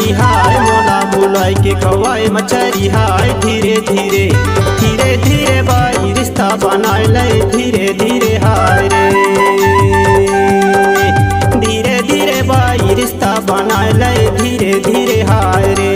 मछरी हाय मोला बुलाई के खवाए मछरी हाय धीरे धीरे धीरे धीरे बाई रिश्ता बनाए ले धीरे धीरे हाय रे धीरे धीरे बाई रिश्ता बनाए ले धीरे धीरे हाय रे।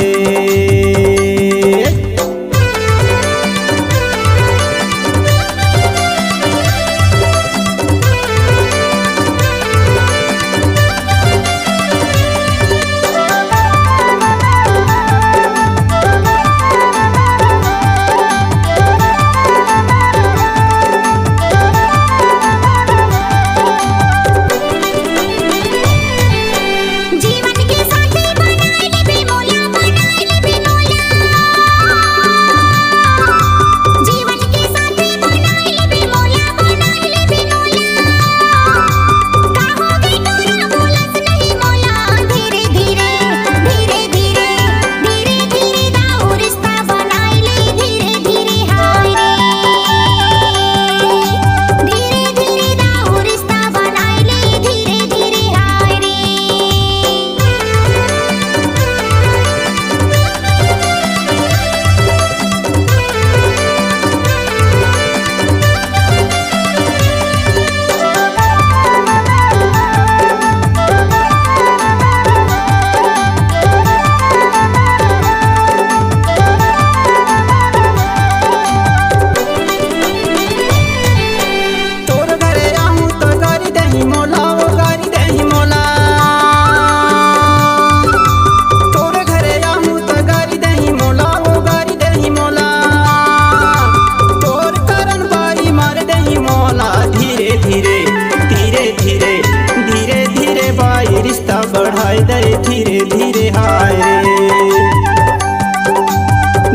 रिश्ता बढ़ाए दे धीरे धीरे हाय रे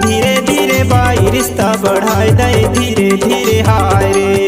धीरे धीरे बाई रिश्ता बढ़ाए दे धीरे धीरे हाय रे।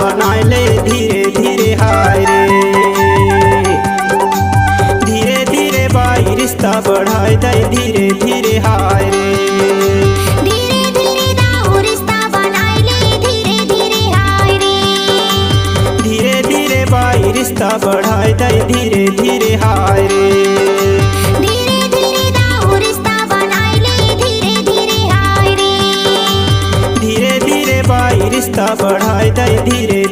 बनाए ले धीरे धीरे हाय रे धीरे धीरे बाई रिश्ता बढ़ाए दे धीरे धीरे हाय रे धीरे धीरे दाऊ रिश्ता बनाए ले धीरे धीरे हाय रे धीरे धीरे बाई रिश्ता बढ़ाए दे धीरे धीरे हाय रे धीरे धीरे दाऊ रिश्ता बनाए ले धीरे धीरे हाय रे धीरे धीरे बाई रिश्ता बढ़ाए दे धीरे